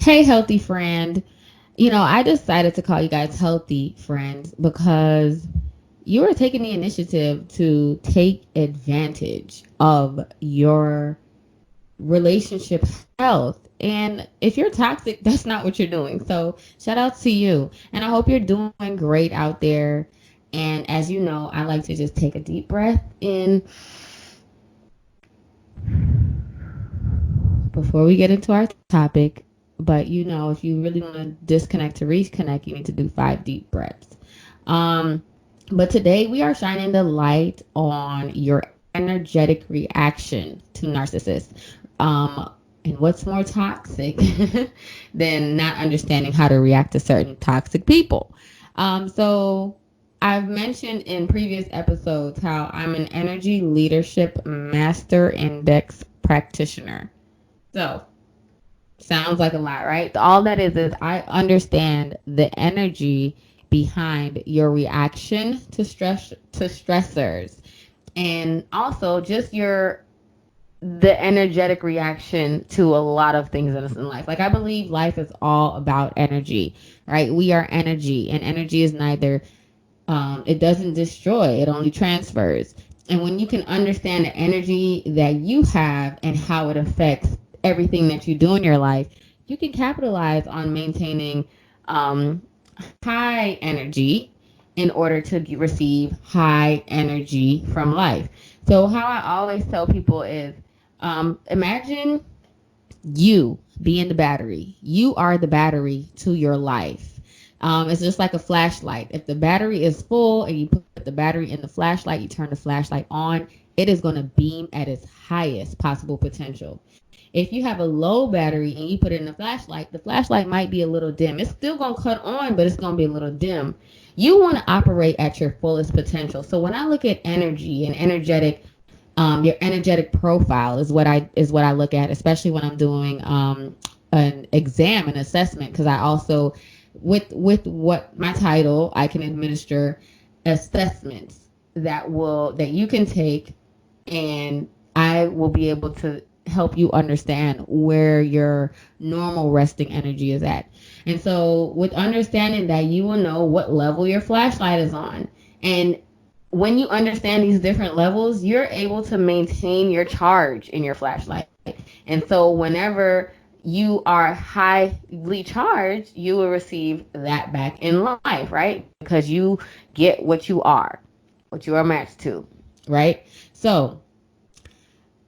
Hey, healthy friend. I decided to call you guys healthy friends because you are taking the initiative to take advantage of your relationship health. And if you're toxic, that's not what you're doing. So, shout out to you. And I hope you're doing great out there. And as you know, I like to just take a deep breath in before we get into our topic. But if you really want to disconnect to reconnect, you need to do 5 deep breaths. Um, but today we are shining the light on your energetic reaction to narcissists. And what's more toxic than not understanding how to react to certain toxic people? So I've mentioned in previous episodes how I'm an energy leadership master index practitioner. So, sounds like a lot, right? All that is I understand the energy behind your reaction to stressors, and also just the energetic reaction to a lot of things in life. Like, I believe life is all about energy, right? We are energy, and energy is neither it doesn't destroy, it only transfers. And when you can understand the energy that you have and how it affects everything that you do in your life, you can capitalize on maintaining um, high energy in order to receive high energy from life. So, how I always tell people is imagine you being the battery. You are the battery to your life. It's just like a flashlight. If the battery is full and you put the battery in the flashlight, you turn the flashlight on, it is going to beam at its highest possible potential. If you have a low battery and you put it in the flashlight might be a little dim. It's still going to cut on, but it's going to be a little dim. You want to operate at your fullest potential. So when I look at energy and your energetic profile is what I look at, especially when I'm doing an exam and assessment, because I also with what my title, I can administer assessments that you can take, and I will be able to help you understand where your normal resting energy is at. And so with understanding that, you will know what level your flashlight is on. And when you understand these different levels, you're able to maintain your charge in your flashlight. And so whenever you are highly charged, you will receive that back in life, right? Because you get what you are matched to, right? So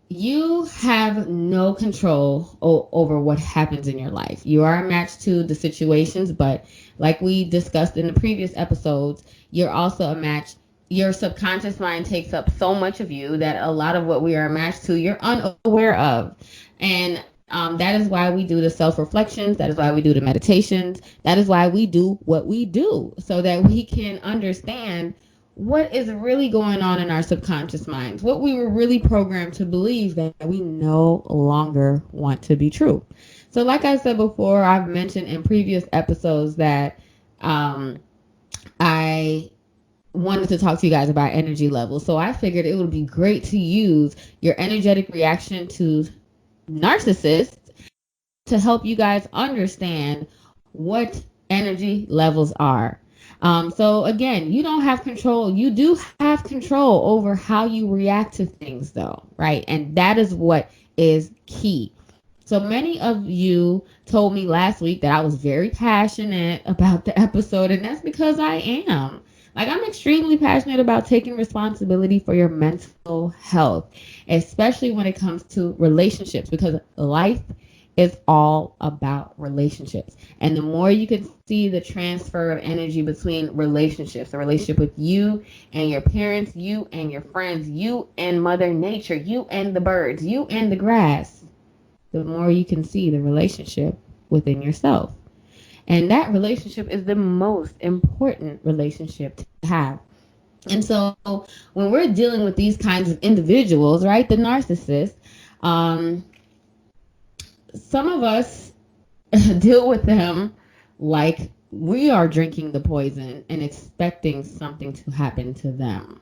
you have no control over what happens in your life. You are matched to the situations, but like we discussed in the previous episodes, you're also a match. Your subconscious mind takes up so much of you that a lot of what we are matched to, you're unaware of. And that is why we do the self-reflections. That is why we do the meditations. That is why we do what we do, so that we can understand what is really going on in our subconscious minds, what we were really programmed to believe that we no longer want to be true. So like I said before, I've mentioned in previous episodes that I wanted to talk to you guys about energy levels. So I figured it would be great to use your energetic reaction to narcissists to help you guys understand what energy levels are. So again, you don't have control. You do have control over how you react to things, though, right? And that is what is key. So many of you told me last week that I was very passionate about the episode, and that's because I am. Like, I'm extremely passionate about taking responsibility for your mental health, especially when it comes to relationships, because life is all about relationships. And the more you can see the transfer of energy between relationships, the relationship with you and your parents, you and your friends, you and Mother Nature, you and the birds, you and the grass, the more you can see the relationship within yourself. And that relationship is the most important relationship to have. And so when we're dealing with these kinds of individuals, right, the narcissists, some of us deal with them like we are drinking the poison and expecting something to happen to them,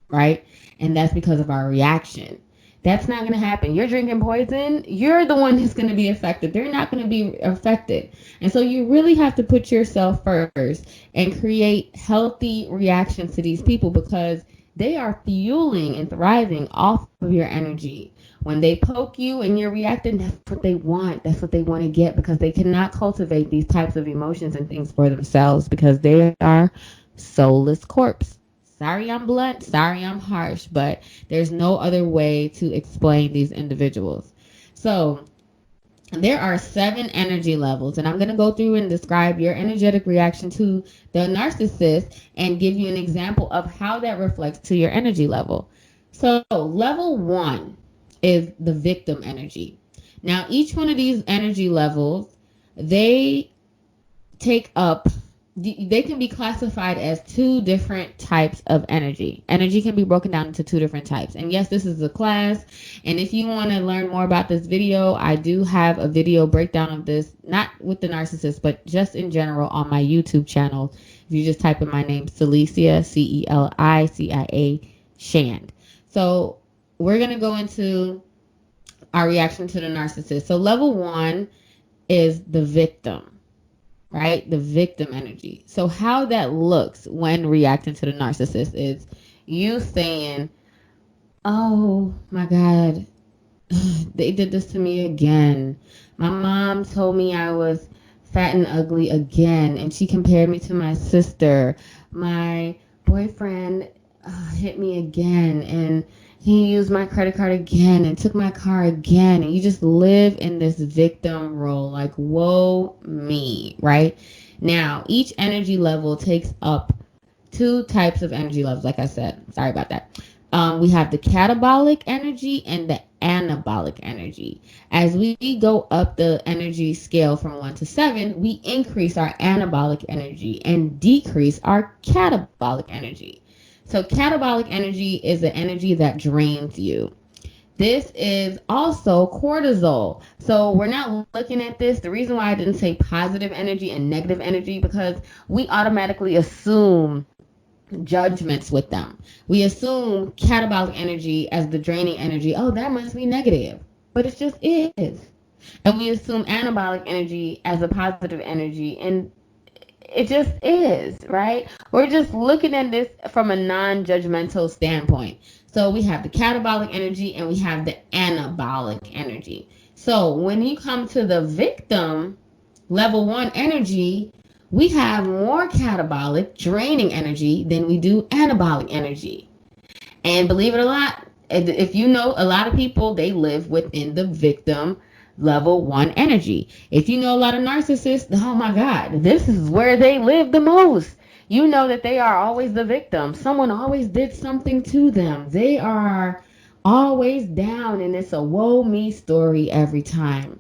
right? And that's because of our reaction. That's not going to happen. You're drinking poison. You're the one who's going to be affected. They're not going to be affected. And so you really have to put yourself first and create healthy reactions to these people, because they are fueling and thriving off of your energy. When they poke you and you're reacting, that's what they want. That's what they want to get, because they cannot cultivate these types of emotions and things for themselves, because they are soulless corpse. Sorry I'm blunt, sorry I'm harsh, but there's no other way to explain these individuals. So there are 7 energy levels, and I'm going to go through and describe your energetic reaction to the narcissist and give you an example of how that reflects to your energy level. So level 1 is the victim energy. Now, each one of these energy levels, they can be classified as 2 different types of energy. Energy can be broken down into 2 different types. And yes, this is a class. And if you want to learn more about this video, I do have a video breakdown of this, not with the narcissist, but just in general on my YouTube channel. If you just type in my name, Celicia, Celicia Shand. So we're going to go into our reaction to the narcissist. So level 1 is the victim. Right? The victim energy. So how that looks when reacting to the narcissist is you saying, oh my God, they did this to me again. My mom told me I was fat and ugly again, and she compared me to my sister. My boyfriend hit me again, and he used my credit card again and took my car again. And you just live in this victim role, like, woe me, right? Now, each energy level takes up 2 types of energy levels, like I said. Sorry about that. We have the catabolic energy and the anabolic energy. As we go up the energy scale from 1 to 7, we increase our anabolic energy and decrease our catabolic energy. So catabolic energy is the energy that drains you. This is also cortisol. So we're not looking at this. The reason why I didn't say positive energy and negative energy, because we automatically assume judgments with them. We assume catabolic energy as the draining energy. Oh, that must be negative. But it just is. And we assume anabolic energy as a positive energy. And it just is, right? We're just looking at this from a non-judgmental standpoint. So we have the catabolic energy and we have the anabolic energy. So when you come to the victim level 1 energy, we have more catabolic draining energy than we do anabolic energy. And believe it or not, if you know, a lot of people, they live within the victim level 1 energy. If you know a lot of narcissists, oh my God, this is where they live the most. You know that they are always the victim. Someone always did something to them. They are always down, and it's a woe me story every time.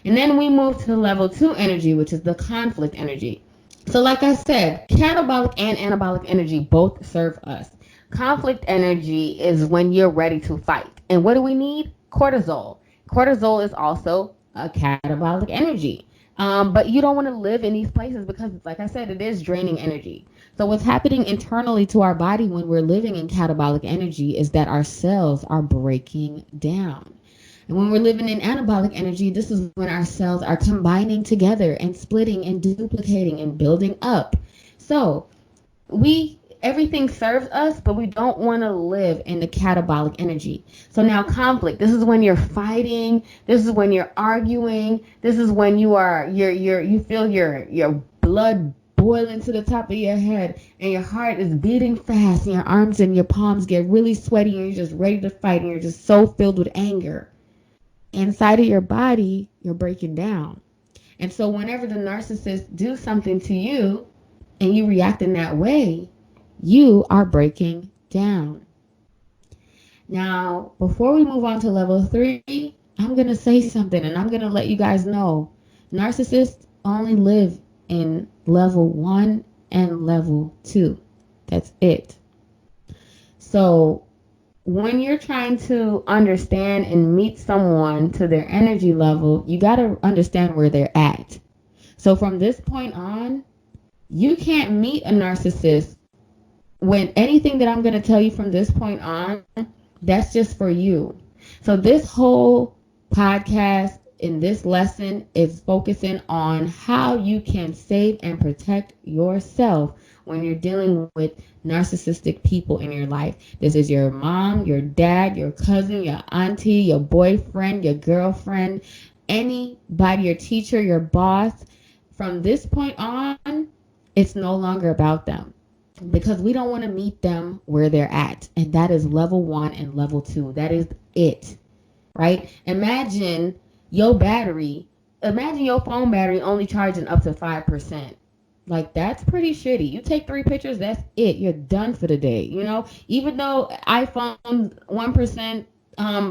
And then we move to the level 2 energy, which is the conflict energy. So like I said, catabolic and anabolic energy both serve us. Conflict energy is when you're ready to fight. And what do we need? Cortisol. Cortisol is also a catabolic energy. But you don't want to live in these places because, like I said, it is draining energy. So what's happening internally to our body when we're living in catabolic energy is that our cells are breaking down. And when we're living in anabolic energy, this is when our cells are combining together and splitting and duplicating and building up. So everything serves us, but we don't want to live in the catabolic energy. So now conflict, this is when you're fighting, this is when you're arguing, this is when you feel your blood boiling to the top of your head and your heart is beating fast and your arms and your palms get really sweaty and you're just ready to fight and you're just so filled with anger. Inside of your body, you're breaking down. And so whenever the narcissists do something to you and you react in that way, you are breaking down. Now, before we move on to level 3, I'm going to say something and I'm going to let you guys know. Narcissists only live in level 1 and level 2. That's it. So when you're trying to understand and meet someone to their energy level, you got to understand where they're at. So from this point on, you can't meet a narcissist when anything that I'm going to tell you from this point on, that's just for you. So this whole podcast in this lesson is focusing on how you can save and protect yourself when you're dealing with narcissistic people in your life. This is your mom, your dad, your cousin, your auntie, your boyfriend, your girlfriend, anybody, your teacher, your boss. From this point on, it's no longer about them because we don't want to meet them where they're at. And that is level 1 and level 2. That is it, right? Imagine your phone battery only charging up to 5%. Like, that's pretty shitty. You take 3 pictures, that's it. You're done for the day. Even though iPhone 1%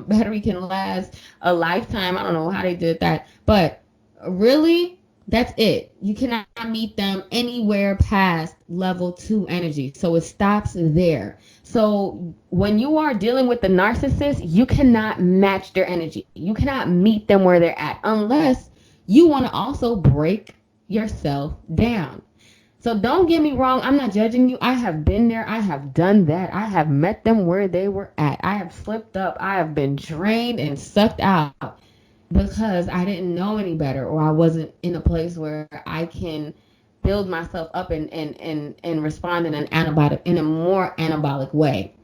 battery can last a lifetime. I don't know how they did that. But really, that's it. You cannot meet them anywhere past level 2 energy. So it stops there. So when you are dealing with the narcissist, you cannot match their energy. You cannot meet them where they're at unless you want to also break yourself down. So don't get me wrong. I'm not judging you. I have been there. I have done that. I have met them where they were at. I have slipped up. I have been drained and sucked out because I didn't know any better, or I wasn't in a place where I can build myself up and respond in a more anabolic way.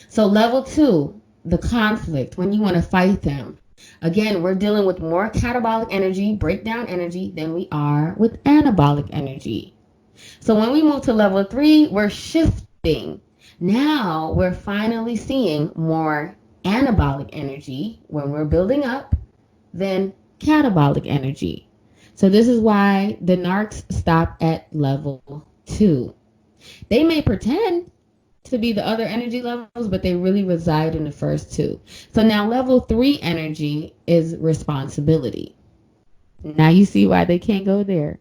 So level 2, the conflict, when you want to fight them. Again, we're dealing with more catabolic energy, breakdown energy, than we are with anabolic energy. So when we move to level 3, we're shifting. Now we're finally seeing more anabolic energy when we're building up than catabolic energy. So this is why the narcs stop at level 2. They may pretend to be the other energy levels, but they really reside in the first 2. So now level 3 energy is responsibility. Now you see why they can't go there.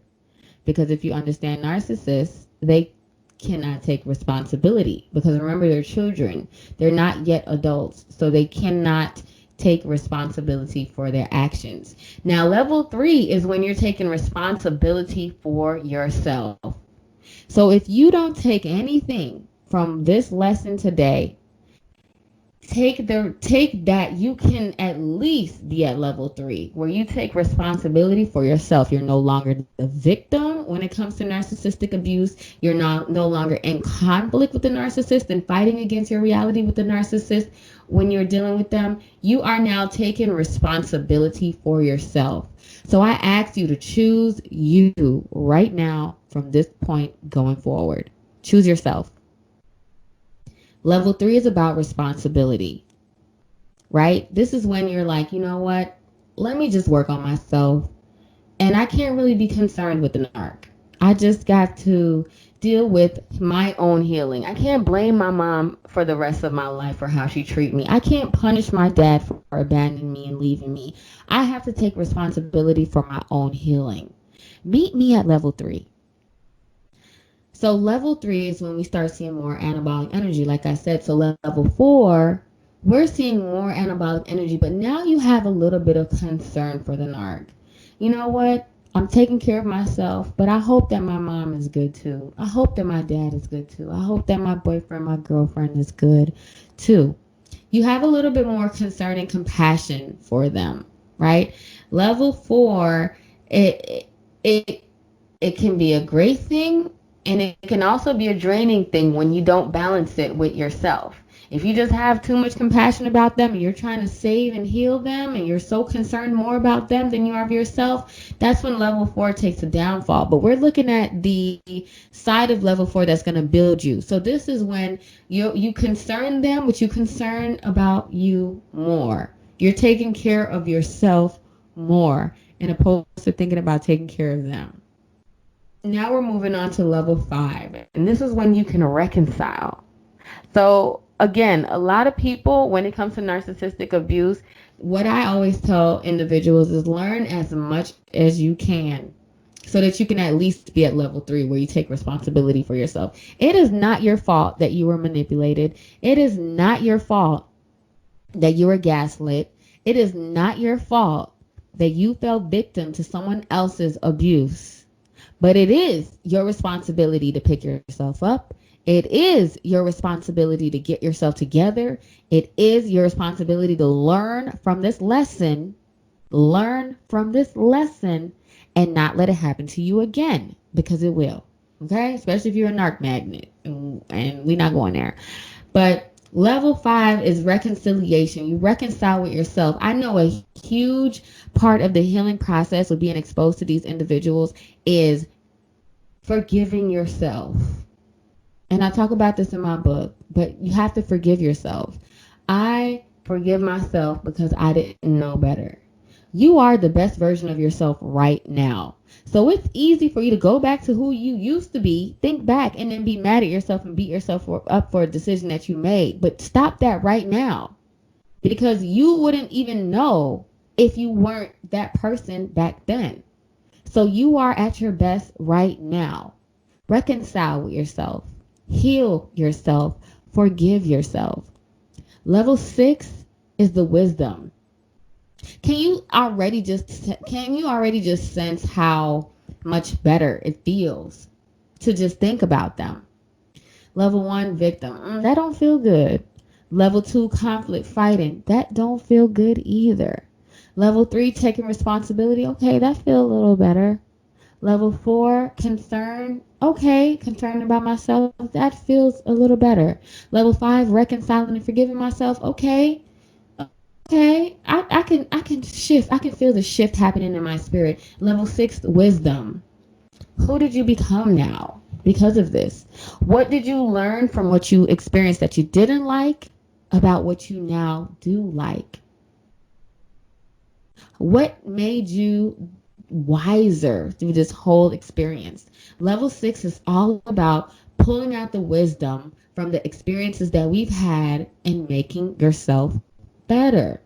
Because if you understand narcissists, they cannot take responsibility. Because remember, they're children. They're not yet adults. So they cannot take responsibility for their actions. Now, level 3 is when you're taking responsibility for yourself. So if you don't take anything from this lesson today, take that you can at least be at level 3, where you take responsibility for yourself. You're no longer the victim when it comes to narcissistic abuse. You're no longer in conflict with the narcissist and fighting against your reality with the narcissist. When you're dealing with them, you are now taking responsibility for yourself. So I ask you to choose you right now from this point going forward. Choose yourself. Level 3 is about responsibility, right? This is when you're like, you know what? Let me just work on myself. And I can't really be concerned with the narc. I just got to deal with my own healing. I can't blame my mom for the rest of my life for how she treated me. I can't punish my dad for abandoning me and leaving me. I have to take responsibility for my own healing. Meet me at level 3. So level 3 is when we start seeing more anabolic energy, like I said. So level 4, we're seeing more anabolic energy, but now you have a little bit of concern for the narc. You know what? I'm taking care of myself, but I hope that my mom is good too. I hope that my dad is good too. I hope that my boyfriend, my girlfriend is good too. You have a little bit more concern and compassion for them, right? Level 4, it can be a great thing. And it can also be a draining thing when you don't balance it with yourself. If you just have too much compassion about them and you're trying to save and heal them and you're so concerned more about them than you are of yourself, that's when level 4 takes a downfall. But we're looking at the side of level 4 that's going to build you. So this is when you concern them, but you concern about you more. You're taking care of yourself more, in opposed to thinking about taking care of them. Now we're moving on to level 5, and this is when you can reconcile. So again, a lot of people, when it comes to narcissistic abuse, what I always tell individuals is learn as much as you can so that you can at least be at level 3, where you take responsibility for yourself. It is not your fault that you were manipulated. It is not your fault that you were gaslit. It is not your fault that you fell victim to someone else's abuse. But it is your responsibility to pick yourself up It is your responsibility to get yourself together. It is your responsibility to learn from this lesson, and not let it happen to you again, because it will. Okay? Especially if you're a narc magnet. And we're not going there. But level 5 is reconciliation. You reconcile with yourself. I know a huge part of the healing process of being exposed to these individuals is forgiving yourself. And I talk about this in my book, but you have to forgive yourself. I forgive myself because I didn't know better. You are the best version of yourself right now. So it's easy for you to go back to who you used to be, think back, and then be mad at yourself and beat yourself up for a decision that you made. But stop that right now, because you wouldn't even know if you weren't that person back then. So you are at your best right now. Reconcile with yourself. Heal yourself. Forgive yourself. Level 6 is the wisdom. Can you already just sense how much better it feels to just think about them? Level 1, victim. That don't feel good. Level 2, conflict, fighting. That don't feel good either. Level 3, taking responsibility. Okay, that feels a little better. Level 4, concern. Okay, concerned about myself. That feels a little better. Level 5, reconciling and forgiving myself. Okay, I can shift. I can feel the shift happening in my spirit. Level 6, wisdom. Who did you become now because of this? What did you learn from what you experienced that you didn't like about what you now do like? What made you wiser through this whole experience? Level 6 is all about pulling out the wisdom from the experiences that we've had and making yourself better,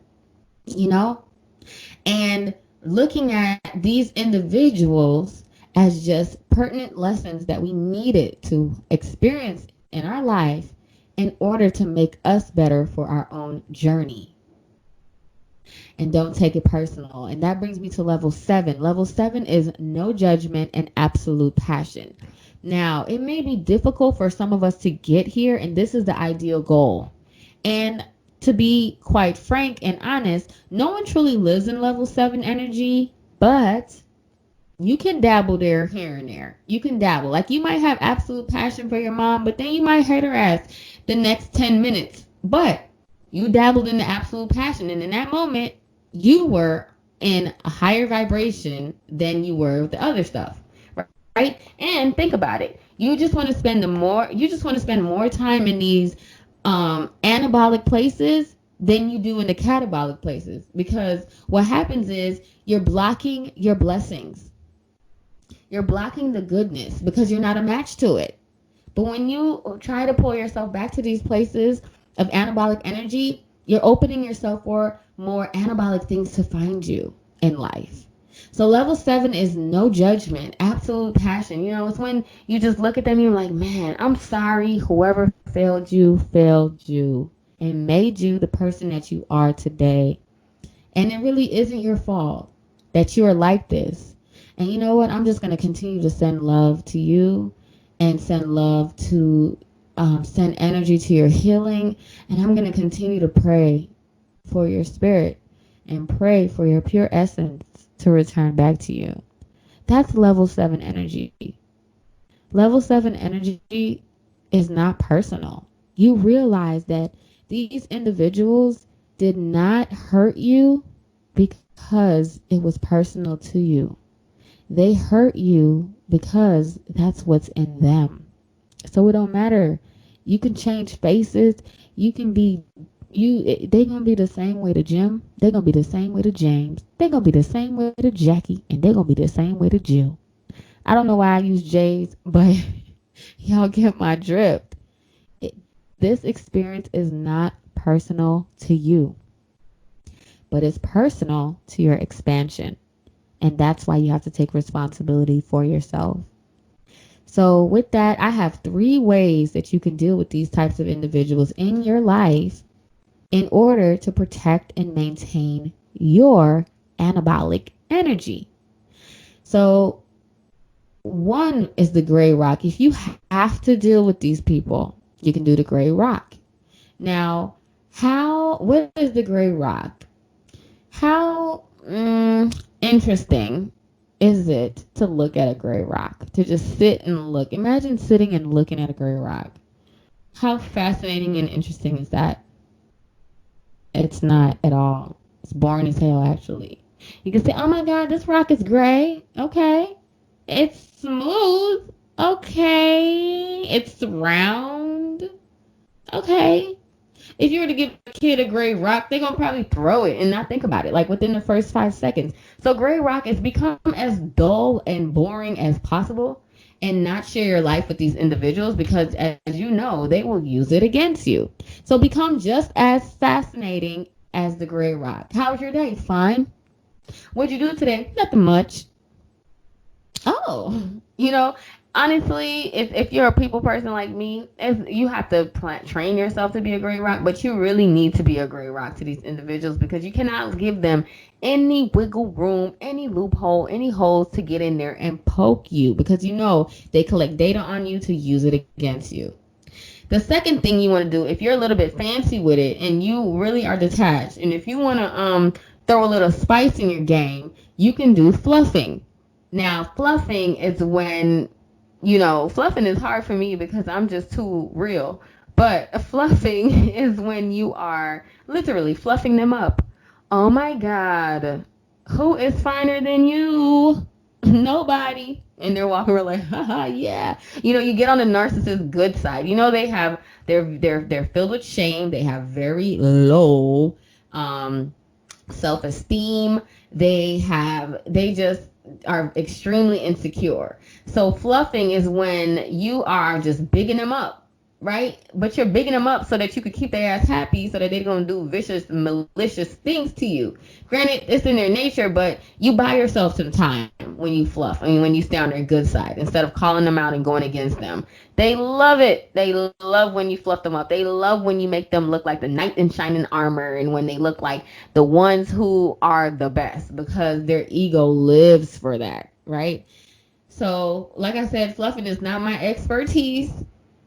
and looking at these individuals as just pertinent lessons that we needed to experience in our life in order to make us better for our own journey. And don't take it personal. And that brings me to level 7. Level 7 is no judgment and absolute passion. Now, it may be difficult for some of us to get here, and this is the ideal goal. And to be quite frank and honest, no one truly lives in level 7 energy, but you can dabble there here and there. You can dabble. Like, you might have absolute passion for your mom, but then you might hate her ass the next 10 minutes. But you dabbled in the absolute passion, and in that moment, you were in a higher vibration than you were with the other stuff, right? And think about it. You just want to spend more time in these anabolic places than you do in the catabolic places, because what happens is you're blocking your blessings. You're blocking the goodness because you're not a match to it. But when you try to pull yourself back to these places of anabolic energy, you're opening yourself for more anabolic things to find you in life. So level 7 is no judgment, absolute passion. It's when you just look at them and you're like, man, I'm sorry. Whoever failed you and made you the person that you are today. And it really isn't your fault that you are like this. And you know what? I'm just going to continue to send love to you and send love to send energy to your healing. And I'm going to continue to pray for your spirit and pray for your pure essence to return back to you. That's level 7 energy. Level 7 energy is not personal. You realize that these individuals did not hurt you because it was personal to you. They hurt you because that's what's in them. So it don't matter. You can change faces. You can be they gonna be the same way to Jim. They gonna be the same way to James. They gonna be the same way to Jackie, and they gonna be the same way to Jill. I don't know why I use J's, but y'all get my drift. This experience is not personal to you, but it's personal to your expansion, and that's why you have to take responsibility for yourself. So with that, I have 3 ways that you can deal with these types of individuals in your life in order to protect and maintain your anabolic energy. So One is the gray rock. If you have to deal with these people, you can do the gray rock. Now, what is the gray rock? How interesting is it to look at a gray rock? To just sit and look. Imagine sitting and looking at a gray rock. How fascinating and interesting is that? It's not at all. It's boring as hell, actually. You can say, oh my God, this rock is gray. Okay. It's smooth. Okay. It's round. Okay. If you were to give a kid a gray rock, they're going to probably throw it and not think about it, like within the first 5 seconds. So gray rock has become as dull and boring as possible, and not share your life with these individuals because, as you know, they will use it against you. So become just as fascinating as the gray rock. How was your day? Fine. What'd you do today? Nothing much. Oh, honestly, if you're a people person like me, you have to train yourself to be a gray rock, but you really need to be a gray rock to these individuals because you cannot give them any wiggle room, any loophole, any holes to get in there and poke you because they collect data on you to use it against you. The second thing you want to do, if you're a little bit fancy with it and you really are detached, and if you want to throw a little spice in your game, you can do fluffing. Now, fluffing is when, fluffing is hard for me because I'm just too real. But fluffing is when you are literally fluffing them up. Oh my God, who is finer than you? Nobody. And they're walking around like, haha, yeah. You get on the narcissist good side. They're filled with shame. They have very low self-esteem. They just are extremely insecure. So fluffing is when you are just bigging them up, right? But you're bigging them up so that you could keep their ass happy so that they're going to do vicious, malicious things to you. Granted, it's in their nature, but you buy yourself some time when you fluff. When you stay on their good side instead of calling them out and going against them. They love it. They love when you fluff them up. They love when you make them look like the knight in shining armor and when they look like the ones who are the best because their ego lives for that, right? So, like I said, fluffing is not my expertise,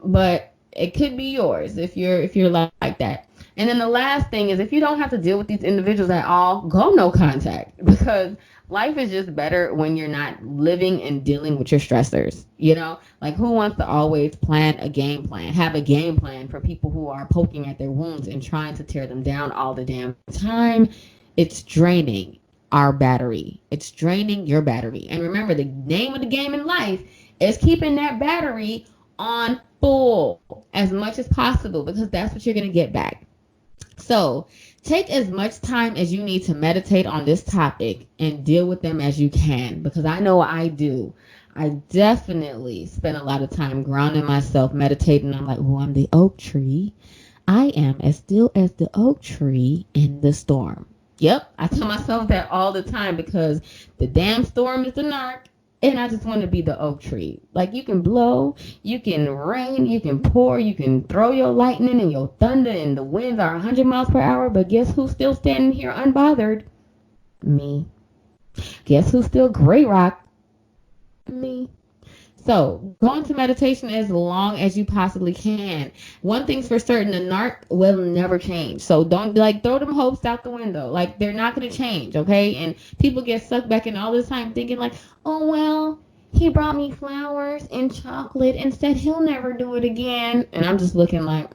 but it could be yours if you're like that. And then the last thing is if you don't have to deal with these individuals at all, go no contact because life is just better when you're not living and dealing with your stressors. Like who wants to always have a game plan for people who are poking at their wounds and trying to tear them down all the damn time? It's draining our battery. It's draining your battery. And remember, the name of the game in life is keeping that battery on full as much as possible because that's what you're going to get back. So take as much time as you need to meditate on this topic and deal with them as you can because I know I do. I definitely spend a lot of time grounding myself, meditating. I'm like, I'm the oak tree. I am as still as the oak tree in the storm. Yep, I tell myself that all the time because the damn storm is the narc. And I just want to be the oak tree. Like you can blow, you can rain, you can pour, you can throw your lightning and your thunder and the winds are 100 miles per hour. But guess who's still standing here unbothered? Me. Guess who's still gray rock? Me. So go into meditation as long as you possibly can. One thing's for certain, the narc will never change. So don't throw them hopes out the window. Like they're not going to change, okay? And people get sucked back in all this time thinking like, oh, well, he brought me flowers and chocolate and said he'll never do it again. And I'm just looking like,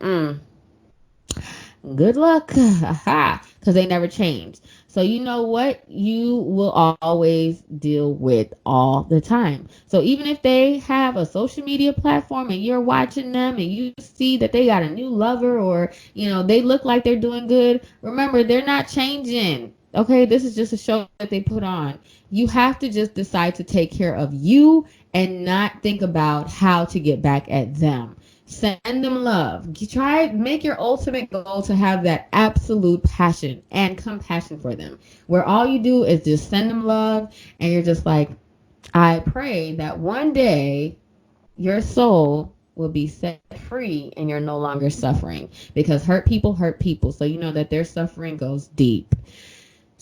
good luck. Because they never change. So you know what? You will always deal with all the time. So even if they have a social media platform and you're watching them and you see that they got a new lover or, they look like they're doing good, remember, they're not changing. Okay, this is just a show that they put on. You have to just decide to take care of you and not think about how to get back at them. Send them love. Make your ultimate goal to have that absolute passion and compassion for them, where all you do is just send them love and you're just like, I pray that one day your soul will be set free and you're no longer suffering because hurt people. So you know that their suffering goes deep.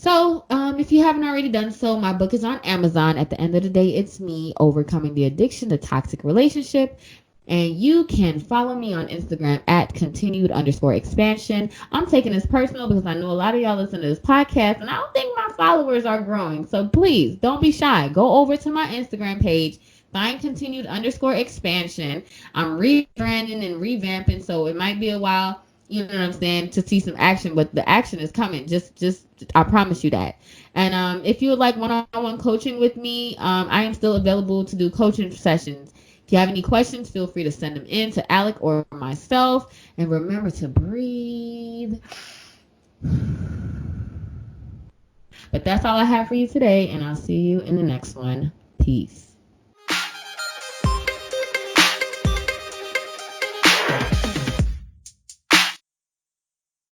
So, if you haven't already done so, my book is on Amazon. At the end of the day, it's me overcoming the addiction to toxic relationship. And you can follow me on Instagram at continued_expansion. I'm taking this personal because I know a lot of y'all listen to this podcast and I don't think my followers are growing. So please don't be shy. Go over to my Instagram page, find continued_expansion. I'm rebranding and revamping, so it might be a while, you know what I'm saying, to see some action, but the action is coming. Just I promise you that. And if you would like one-on-one coaching with me, I am still available to do coaching sessions. If you have any questions, feel free to send them in to Alec or myself. And remember to breathe. But that's all I have for you today, and I'll see you in the next one. Peace.